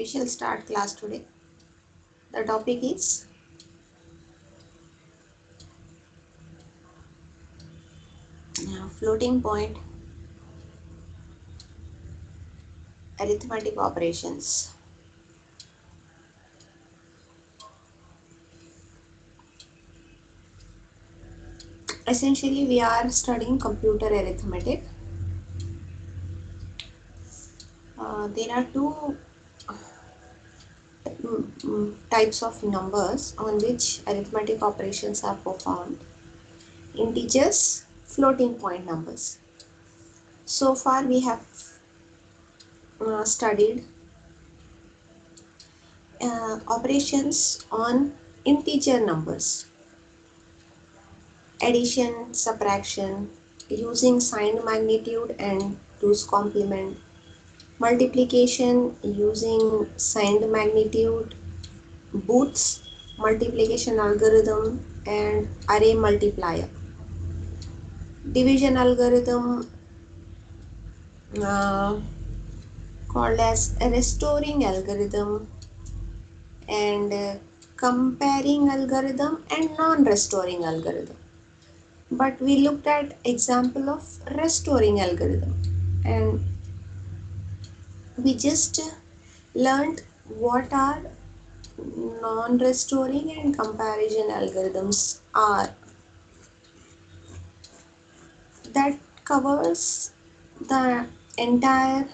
We shall start class today. The topic is floating point arithmetic operations. Essentially, we are studying computer arithmetic. There are two types of numbers on which arithmetic operations are performed: integers, floating point numbers. So far, we have studied operations on integer numbers, addition, subtraction, using signed magnitude and 2's complement, multiplication using signed magnitude, Booth's multiplication algorithm, and array multiplier, division algorithm uh, called as a restoring algorithm, and comparing algorithm and non-restoring algorithm. But we looked at example of restoring algorithm, and we just learned what are non-restoring and comparison algorithms are. That covers the entire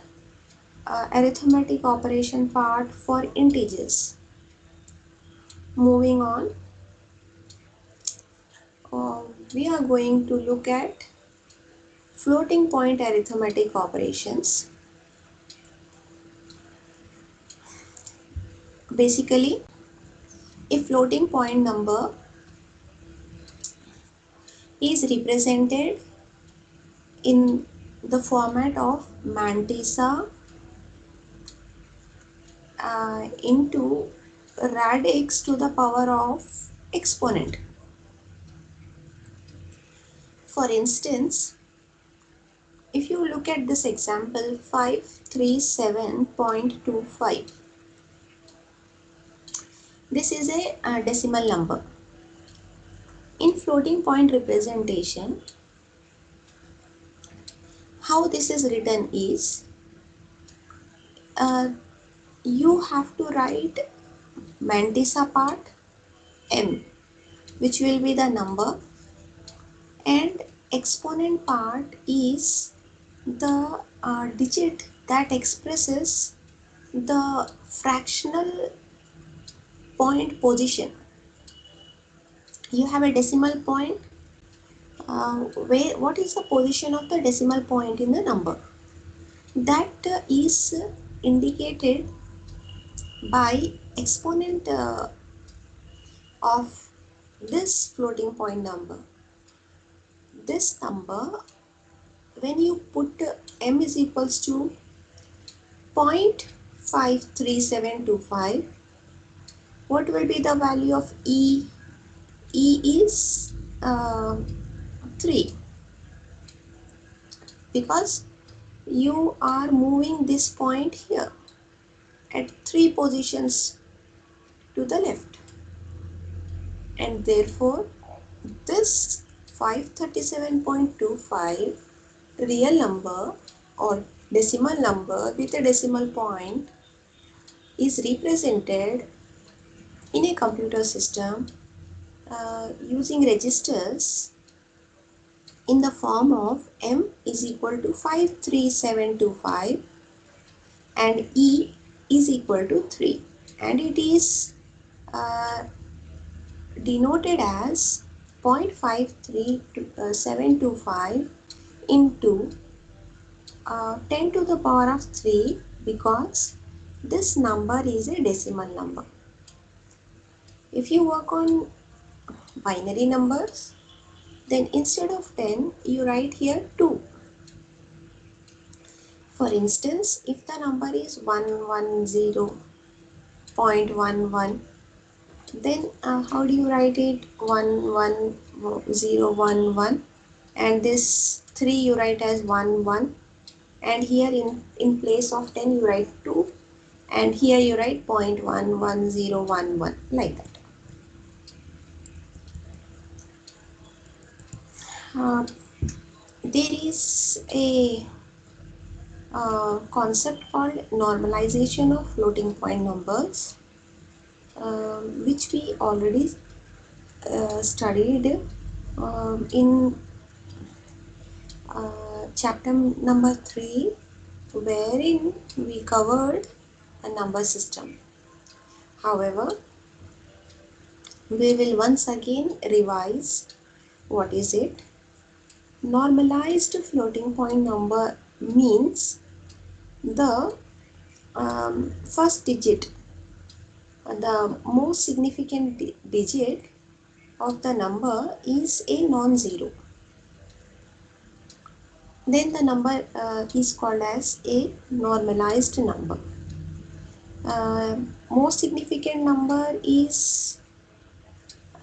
arithmetic operation part for integers. Moving on, we are going to look at floating point arithmetic operations. Basically, a floating point number is represented in the format of mantissa into radix to the power of exponent. For instance, if you look at this example 537.25, this is a decimal number. In floating point representation, how this is written is, you have to write mantissa part m, which will be the number, and exponent part is the digit that expresses the fractional point position. You have a decimal point. What is the position of the decimal point in the number? That is indicated by exponent of this floating point number. This number, when you put m is equals to 0.53725, what will be the value of e? E is 3, because you are moving this point here at 3 positions to the left, and therefore this 537.25 real number or decimal number with a decimal point is represented in a computer system using registers in the form of m is equal to 53725 and e is equal to 3, and it is denoted as 0.53725 into 10 to the power of 3, because this number is a decimal number. If you work on binary numbers, then instead of 10 you write here 2. For instance, if the number is 110.11, then how do you write it? 11011, and this 3 you write as 11, and here in place of 10 you write 2, and here you write 0.11011 like that. There is a concept called normalization of floating point numbers, which we already studied in chapter number 3, wherein we covered a number system. However, we will once again revise what is it. Normalized floating point number means the first digit, the most significant digit of the number is a non-zero. Then the number is called as a normalized number. Most significant number is,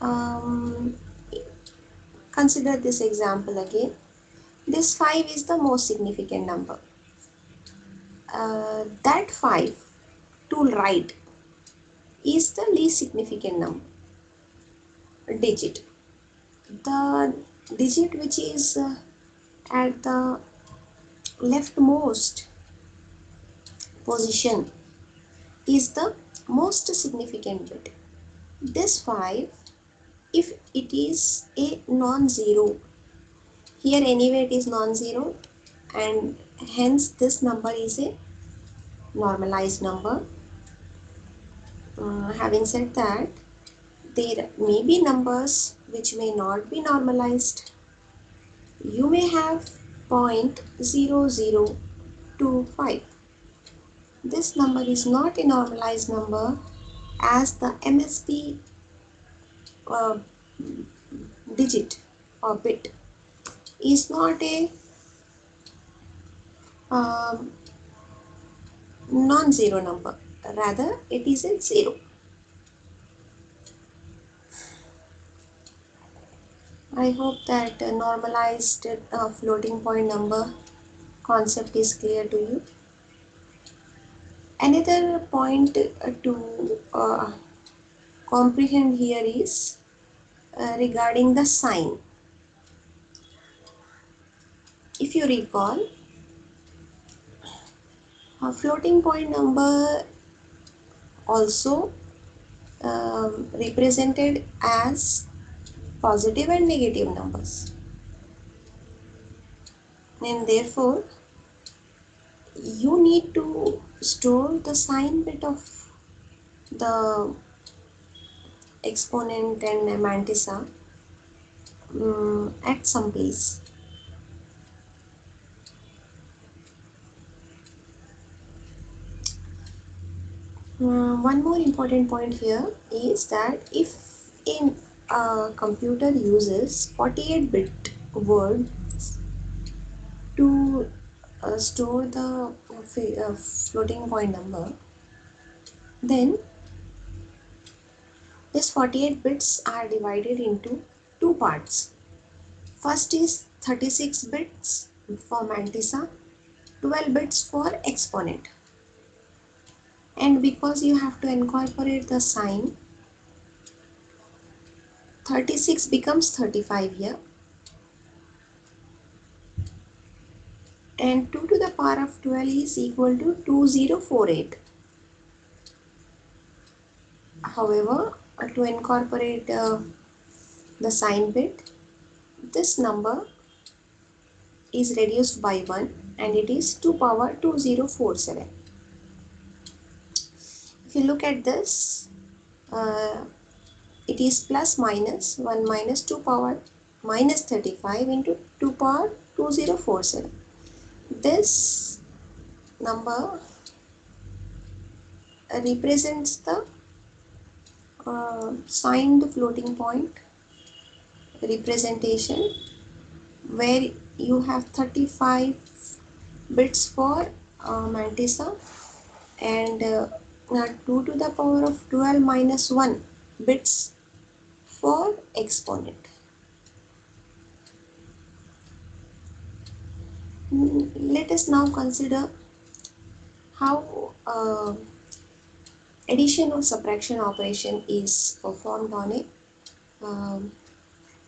um, consider this example again. This 5 is the most significant number. That 5 to right is the least significant number digit. The digit which is at the leftmost position is the most significant bit. This 5, if it is a non-zero, here anyway it is non-zero, and hence this number is a normalized number. Having said that, there may be numbers which may not be normalized. You may have 0.0025. This number is not a normalized number, as the MSB uh, digit or bit is not a um, non-zero number, rather it is a zero. I hope that normalized floating point number concept is clear to you. Another point to comprehend here is regarding the sign. If you recall, a floating point number also represented as positive and negative numbers, and therefore you need to store the sign bit of the exponent and mantissa at some place. One more important point here is that if a computer uses 48-bit words to store the floating point number, then these 48 bits are divided into two parts. First is 36 bits for mantissa, 12 bits for exponent. And because you have to incorporate the sign, 36 becomes 35 here, and 2 to the power of 12 is equal to 2048. However, to incorporate the sign bit, this number is reduced by 1 and it is 2 power 2047. If you look at this, it is plus minus 1 minus 2 power minus 35 into 2 power 2047. This number represents the signed floating point representation, where you have 35 bits for mantissa and 2 to the power of 12 minus 1 bits for exponent. Let us now consider how addition or subtraction operation is performed on a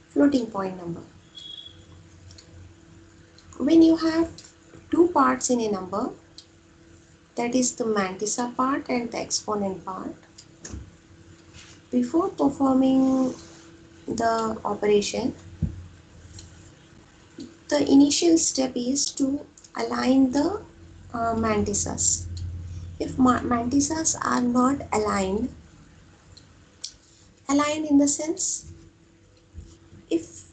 floating point number. When you have two parts in a number, that is the mantissa part and the exponent part, before performing the operation, the initial step is to align the mantissas. If mantissas are not aligned in the sense, if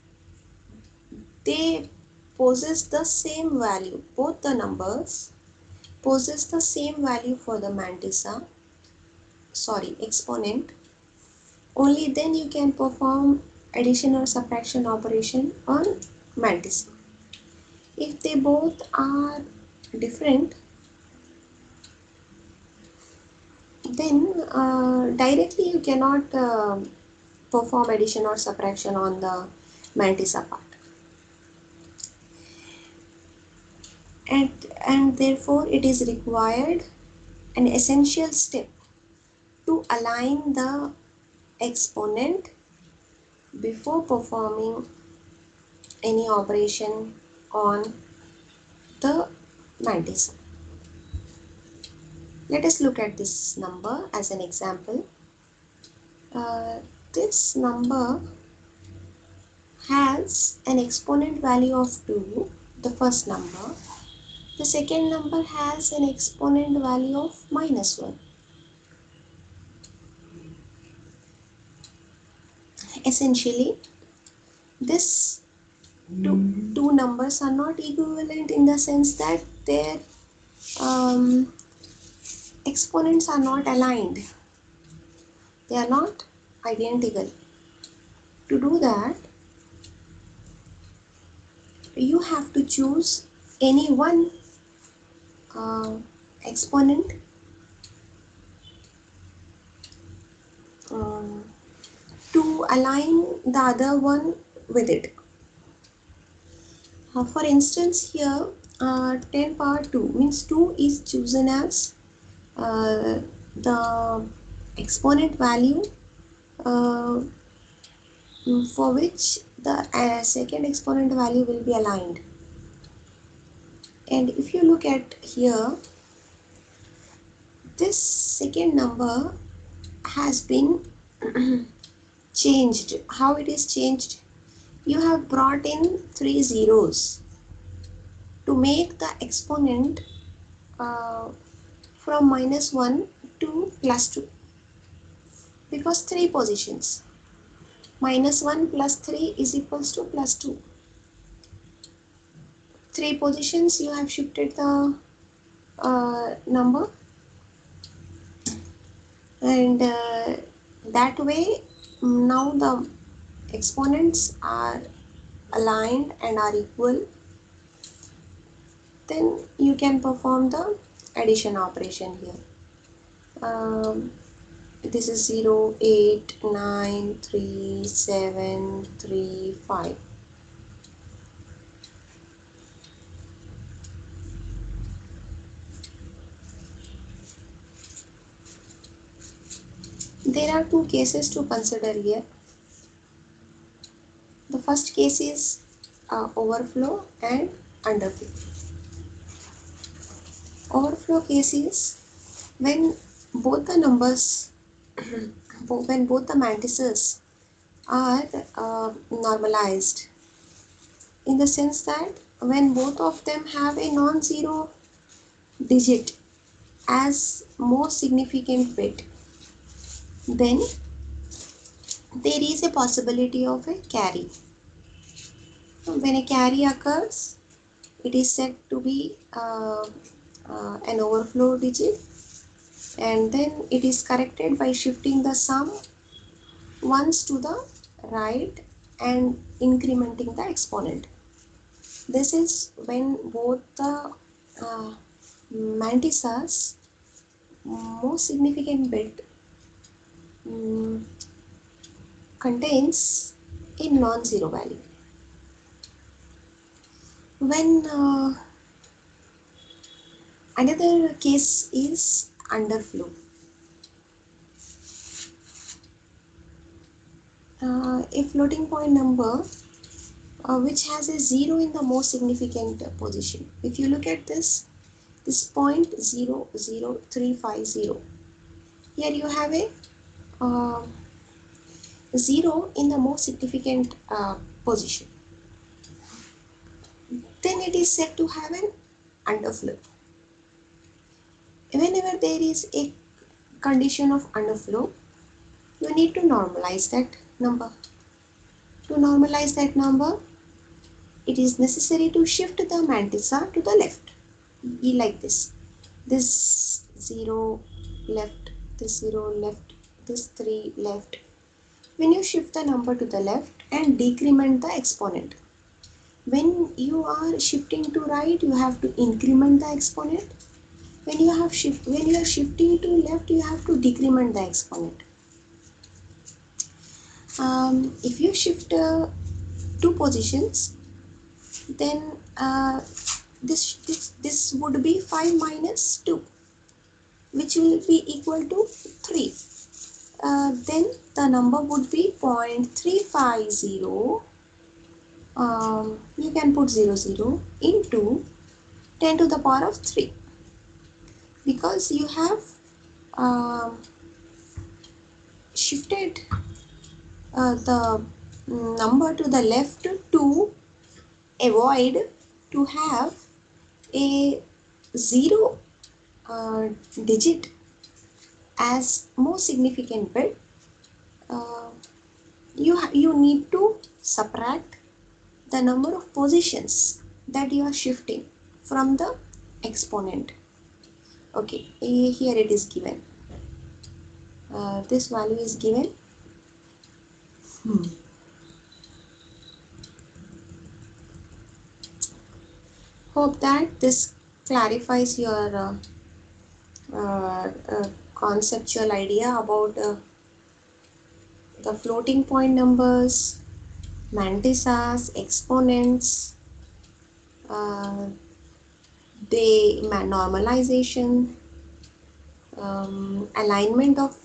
they possess the same value, both the numbers possess the same value for the exponent, only then you can perform addition or subtraction operation on mantissa. If they both are different, then directly you cannot perform addition or subtraction on the mantissa part. And therefore it is required an essential step to align the exponent before performing any operation on the mantissa. Let us look at this number as an example. This number has an exponent value of 2, the first number. The second number has an exponent value of -1. Essentially, this two numbers are not equivalent in the sense that their exponents are not aligned. They are not identical. To do that, you have to choose any one exponent to align the other one with it. For instance, here 10 power 2 means 2 is chosen as the exponent value for which the second exponent value will be aligned. And if you look at here, this second number has been changed. How it is changed? You have brought in 3 zeros to make the exponent from -1 to +2, because 3 positions. -1 plus 3 is equals to +2. 3 positions you have shifted the number, and that way now the exponents are aligned and are equal. Then you can perform the addition operation here. This is 0, 8, 9, 3, 7, 3, 5. There are two cases to consider here. The first case is overflow and underflow. Overflow case is when both the numbers, when both the matrices are normalized, in the sense that when both of them have a non-zero digit as most significant bit, then there is a possibility of a carry. When a carry occurs, it is said to be an overflow digit, and then it is corrected by shifting the sum once to the right and incrementing the exponent. This is when both the mantissas most significant bit contains a non-zero value. When another case is underflow. a floating point number which has a 0 in the most significant position. If you look at this point 00350, here you have a 0 in the most significant position. Then it is said to have an underflow. Whenever there is a condition of underflow, you need to normalize that number. To normalize that number, it is necessary to shift the mantissa to the left. Be like this. This 0 left, this 0 left, this 3 left. When you shift the number to the left and decrement the exponent. When you are shifting to right, you have to increment the exponent. When you are shifting to left, you have to decrement the exponent. If you shift 2 positions, then this would be 5 minus 2, which will be equal to 3. Then the number would be 0.350. You can put 00 into 10 to the power of 3, because you have shifted the number to the left to avoid to have a 0 digit as most significant bit. You need to subtract the number of positions that you are shifting from the exponent. Okay, here it is given. This value is given. Hope that this clarifies your conceptual idea about the floating point numbers, mantissas, exponents, normalization, alignment of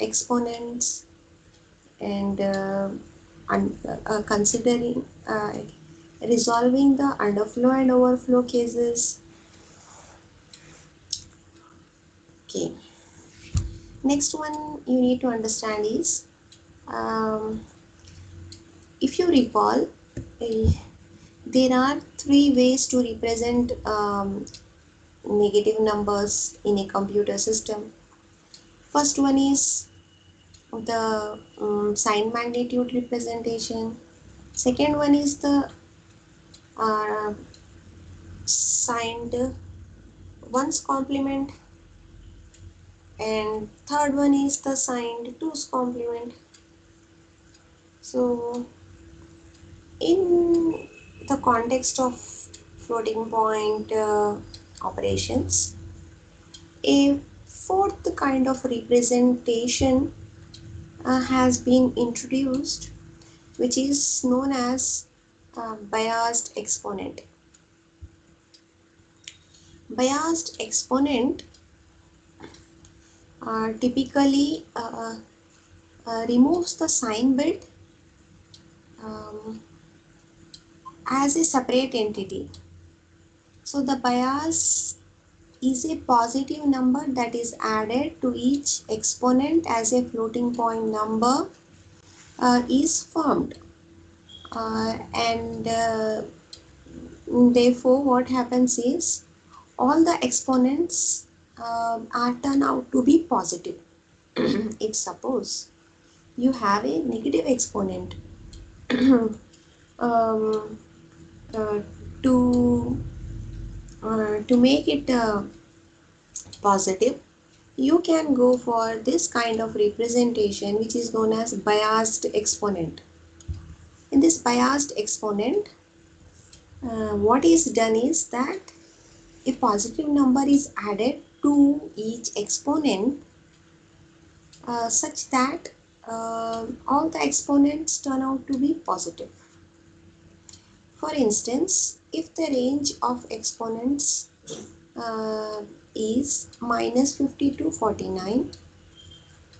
exponents, and considering resolving the underflow and overflow cases. Okay. Next one you need to understand is, if you recall, there are 3 ways to represent negative numbers in a computer system. First one is the sign magnitude representation. Second one is the signed ones complement, and third one is the signed twos complement. So in the context of floating point operations, a fourth kind of representation has been introduced, which is known as biased exponent. Biased exponent typically removes the sign bit as a separate entity. So the bias is a positive number that is added to each exponent as a floating point number is formed, and therefore what happens is all the exponents are turned out to be positive. If suppose you have a negative exponent, um, uh, to make it positive, you can go for this kind of representation, which is known as biased exponent. In this biased exponent, what is done is that a positive number is added to each exponent such that all the exponents turn out to be positive. For instance, if the range of exponents is minus 50 to 49,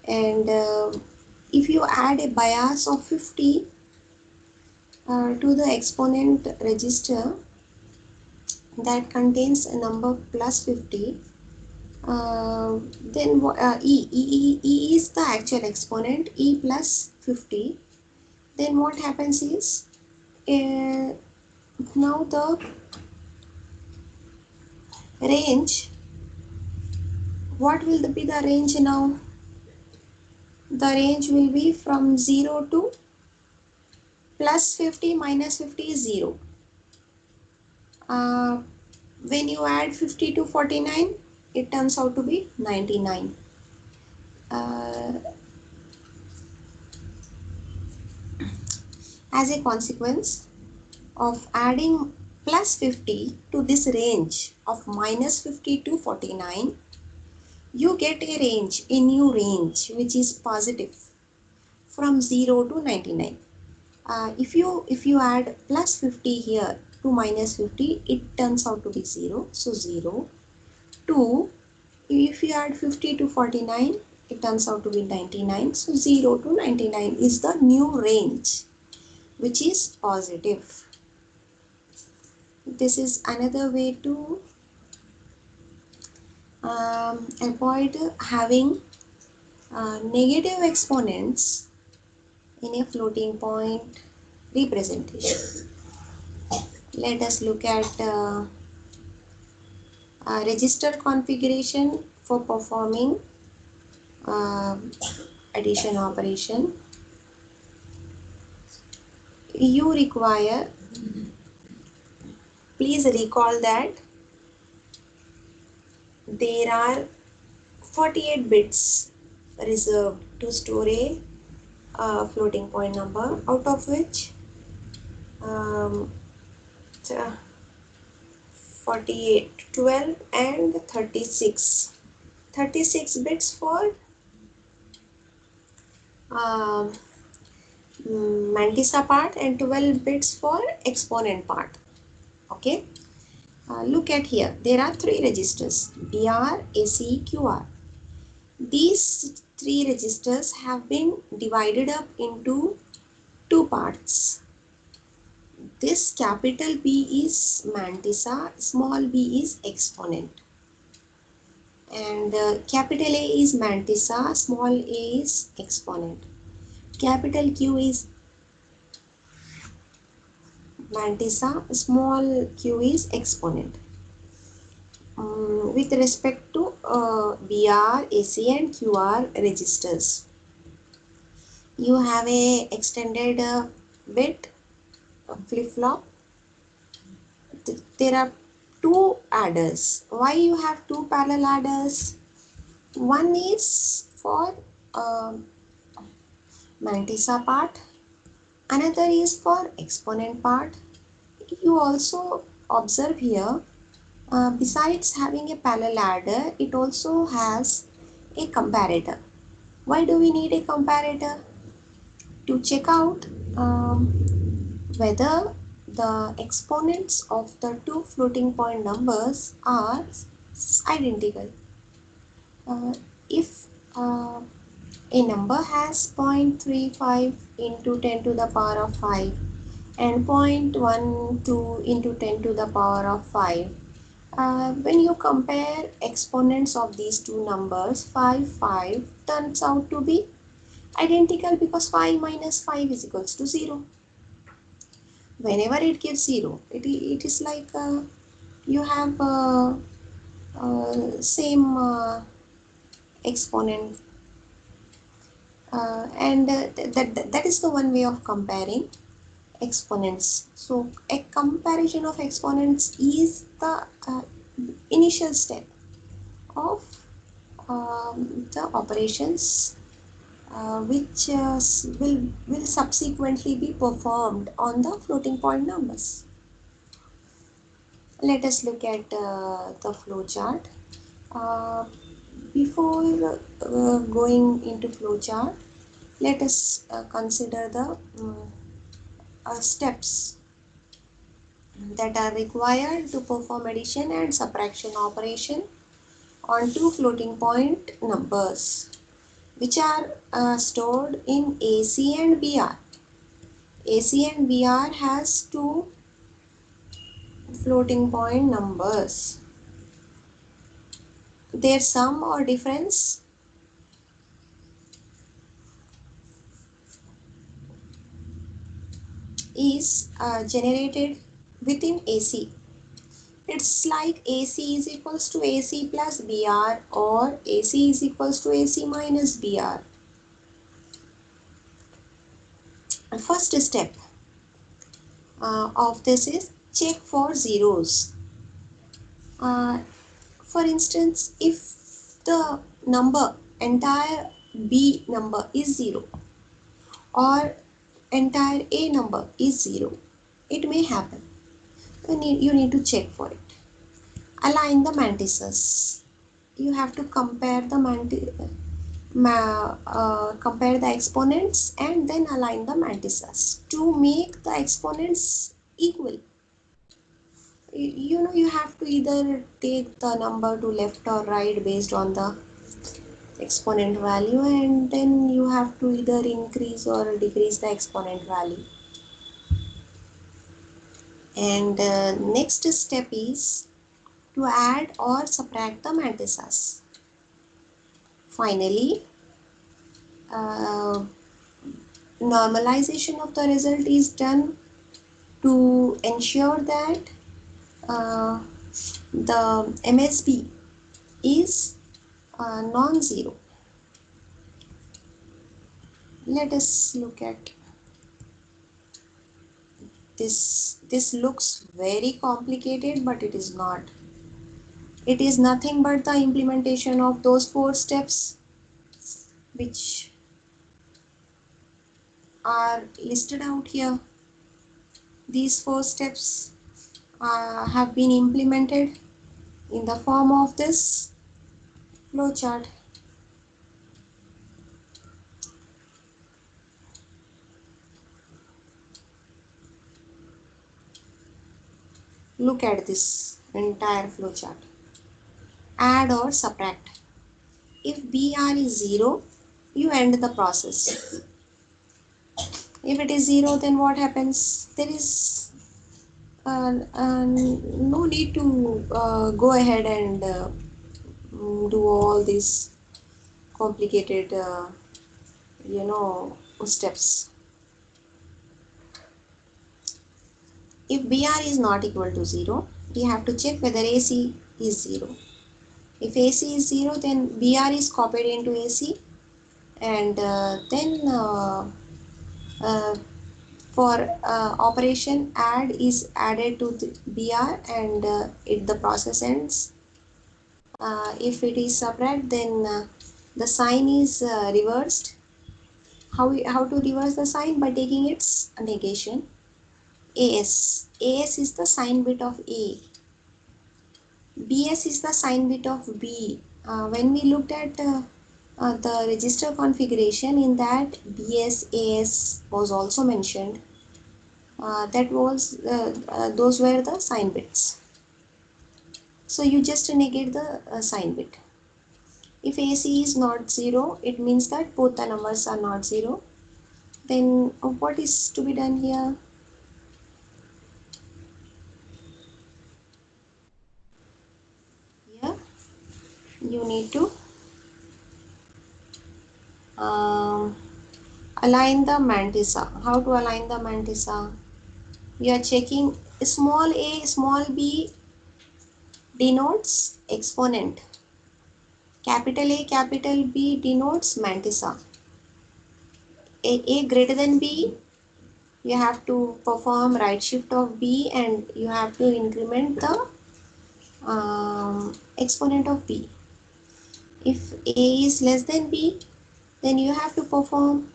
and if you add a bias of 50 to the exponent register that contains a number plus 50, then E is the actual exponent, E plus 50. Then what happens is, now the range, what will be the range now? The range will be from 0 to plus 50 minus 50 is 0. When you add 50 to 49, it turns out to be 99. As a consequence of adding plus 50 to this range of minus 50 to 49, you get a range, a new range, which is positive from 0 to 99. If you add plus 50 here to minus 50, it turns out to be 0. So 0. 2, if you add 50 to 49, it turns out to be 99. So 0 to 99 is the new range, which is positive. This is another way to avoid having negative exponents in a floating point representation. Let us look at register configuration for performing addition operation. You require, please recall that there are 48 bits reserved to store a floating point number, out of which 48, 12 and 36. 36 bits for mantissa part and 12 bits for exponent part. Okay. Look at here. There are 3 registers, BR, ACE, QR. These 3 registers have been divided up into 2 parts. This capital B is mantissa, small b is exponent. And capital A is mantissa, small a is exponent. Capital Q is mantissa, small q is exponent. With respect to BR, AC and QR registers, you have a extended bit flip-flop. There are 2 adders. Why you have 2 parallel adders? One is for mantissa part, another is for exponent part. You also observe here, besides having a parallel adder, it also has a comparator. Why do we need a comparator? To check out whether the exponents of the 2 floating point numbers are identical. If a number has 0.35 into 10 to the power of 5 and 0.12 into 10 to the power of 5, when you compare exponents of these two numbers, 5 turns out to be identical because 5 minus 5 is equals to 0. Whenever it gives 0, it is like you have same exponent, and that is the one way of comparing exponents. So a comparison of exponents is the initial step of the operations which will subsequently be performed on the floating point numbers. Let us look at the flow chart. Before going into flow chart, let us consider the steps that are required to perform addition and subtraction operation on 2 floating point numbers. which are stored in AC and BR. AC and BR has two floating point numbers. Their sum or difference is generated within AC. It's like AC is equals to AC plus BR or AC is equals to AC minus BR. First step of this is check for zeros. Uh, for instance, if the number entire B number is 0 or entire A number is 0, it may happen. You need to check for it. Align the mantises. You have to compare the compare the exponents and then align the mantises to make the exponents equal. You have to either take the number to left or right based on the exponent value, and then you have to either increase or decrease the exponent value. And next step is to add or subtract the mantises. Finally, uh, normalization of the result is done to ensure that uh, the MSB is non-zero. Let us look at this. This looks very complicated, but it is not. It is nothing but the implementation of those 4 steps which are listed out here. These 4 steps have been implemented in the form of this flowchart. Look at this entire flowchart. Add or subtract. If BR is 0, you end the process. If it is 0, then what happens? There is no need to go ahead and do all these complicated steps. If BR is not equal to 0, we have to check whether AC is 0. If AC is 0, then BR is copied into AC, and then for operation add is added to the BR, and the process ends. If it is subtract, then the sign is reversed. How to reverse the sign? By taking its negation. AS is the sign bit of A. BS is the sign bit of B. When we looked at the register configuration, in that BS AS was also mentioned. Those were the sign bits. So you just negate the sign bit. If AC is not 0, it means that both the numbers are not 0. Then what is to be done here? Here you need to align the mantissa. How to align the mantissa? We are checking small a, small b denotes exponent. Capital A, capital B denotes mantissa. A greater than B, you have to perform right shift of B and you have to increment the exponent of B. If A is less than B, then you have to perform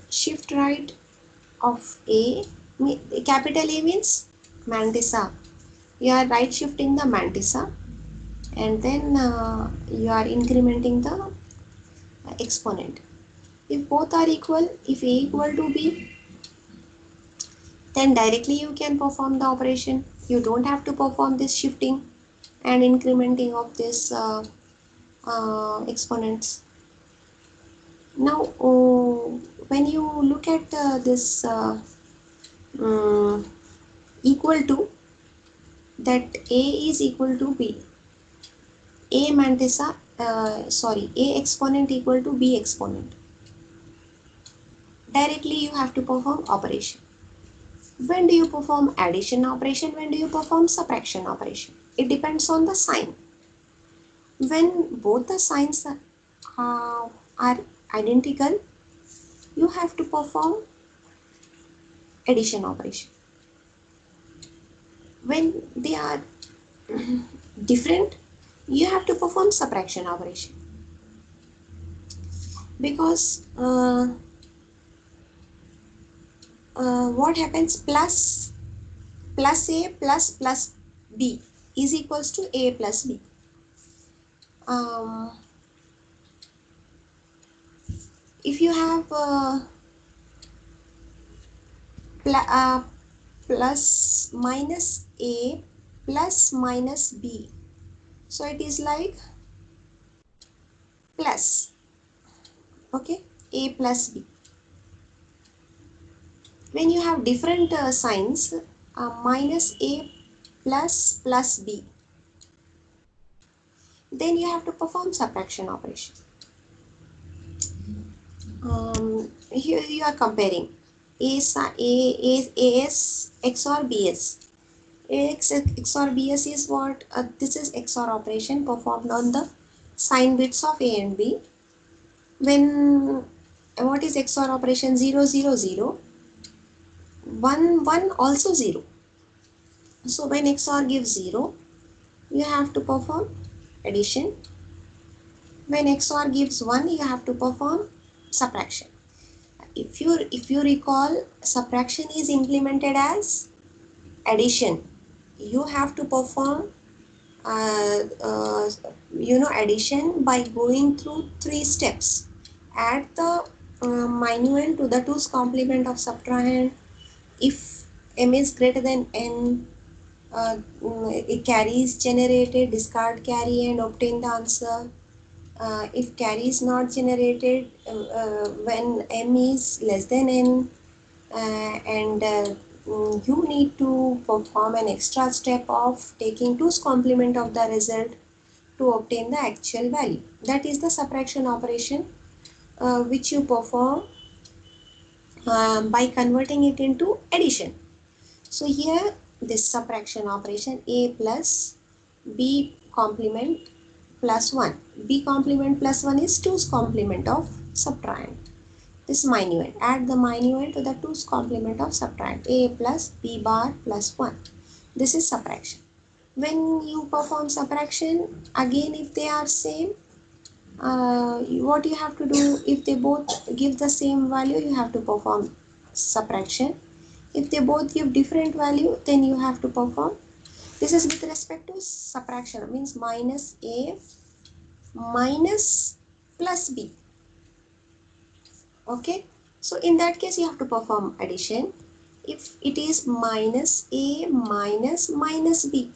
shift right of A. Capital A means mantissa. You are right shifting the mantissa, and then you are incrementing the exponent. If both are equal, if A equal to B, then directly you can perform the operation. You don't have to perform this shifting and incrementing of this exponents. Now, when you look at this um, equal to, that A is equal to B, A mantissa, A exponent equal to B exponent. Directly you have to perform operation. When do you perform addition operation? When do you perform subtraction operation? It depends on the sign. When both the signs are identical, you have to perform addition operation. When they are different, you have to perform subtraction operation. Because what happens, plus A plus B is equals to A plus B. Um, if you have plus minus A plus minus B, so it is like plus, okay, A plus B. When you have different signs, minus A plus B, then you have to perform subtraction operation. Here you are comparing AS XOR BS. AX XOR BS is what? This is XOR operation performed on the sign bits of A and B. When what is XOR operation? 0 0 0, 1 1 also 0. So when XOR gives 0, you have to perform addition. When XOR gives 1, you have to perform subtraction. If you recall, subtraction is implemented as addition. You have to perform addition by going through 3 steps. Add the minuend to the 2's complement of subtrahend. If m is greater than n, a carry is generated, discard carry and obtain the answer. If carry is not generated, when m is less than n, and you need to perform an extra step of taking 2's complement of the result to obtain the actual value. That is the subtraction operation which you perform by converting it into addition. So here this subtraction operation, A plus B complement plus 1. B complement plus 1 is 2's complement of subtrahend. This minuend. Add the minuend to the 2's complement of subtrahend. A plus B bar plus 1. This is subtraction. When you perform subtraction, again if they are same, what you have to do, if they both give the same value, you have to perform subtraction. If they both give different value, then you have to perform. This is with respect to subtraction, means minus A minus plus B. Okay, so in that case you have to perform addition. If it is minus A minus B,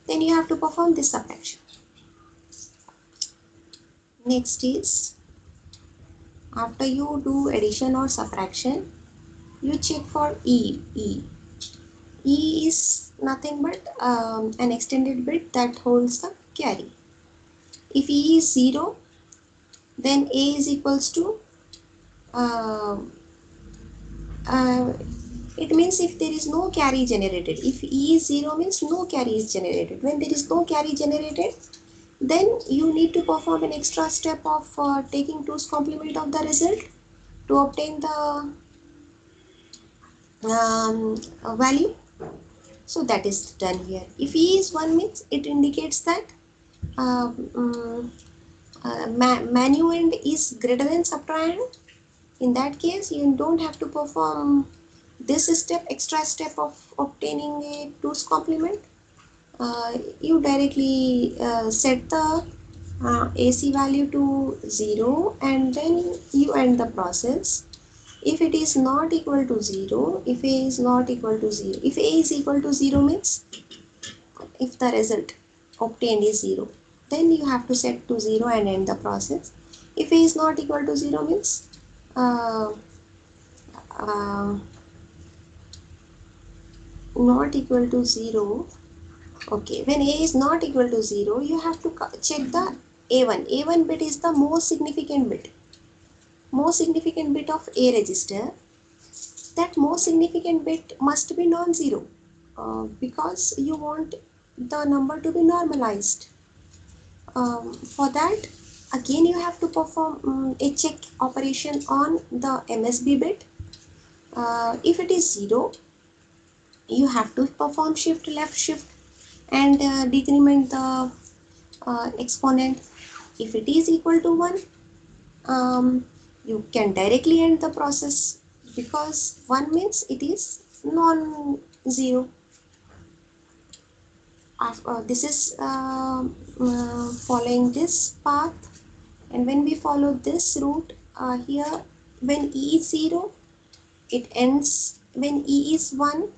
then you have to perform this subtraction. Next is, after you do addition or subtraction, you check for E. E is nothing but an extended bit that holds the carry. If E is 0, then A is equals to it means if there is no carry generated. If E is 0 means no carry is generated. When there is no carry generated, then you need to perform an extra step of taking 2's complement of the result to obtain the value. So that is done here. If E is 1 means it indicates that minuend is greater than subtrahend. In that case, you don't have to perform this step, extra step of obtaining a 2's complement. You directly set the AC value to 0 and then you end the process. If it is not equal to 0, if A is not equal to 0, if A is equal to 0 means if the result obtained is 0, then you have to set to 0 and end the process. If a is not equal to 0 means not equal to 0. Okay, when a is not equal to 0, you have to check the a1. A1 bit is the most significant bit. Most significant bit of a register. That most significant bit must be non-zero because you want the number to be normalized. For that, again you have to perform a check operation on the MSB bit. If it is 0, you have to perform shift left shift and decrement the exponent. If it is equal to 1, you can directly end the process because 1 means it is non-zero. This is following this path, and when we follow this route here, when e is 0, it ends. When e is 1,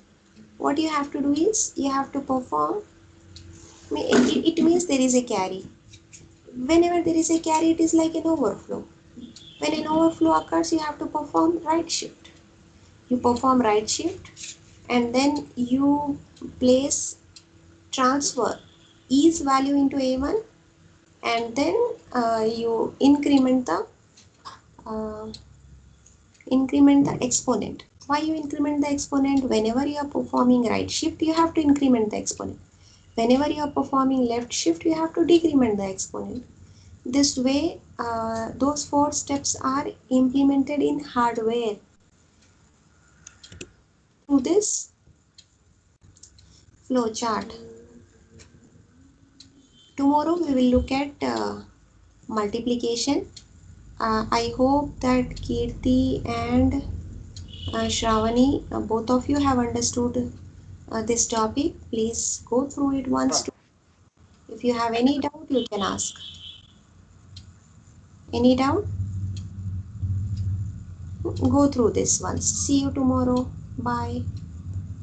what you have to do is you have to perform, it means there is a carry. Whenever there is a carry, it is like an overflow. When an overflow occurs, you have to perform right shift. You perform right shift and then you place transfer e's value into a1, and then you uh, increment the exponent. Why you increment the exponent? Whenever you are performing right shift, you have to increment the exponent. Whenever you are performing left shift, you have to decrement the exponent. This way, those 4 steps are implemented in hardware. Through this flow chart. Tomorrow we will look at multiplication. I hope that Kirti and Shravani, both of you have understood this topic. Please go through it once. If you have any doubt, you can ask. Any doubt? Go through this once. See you tomorrow. Bye.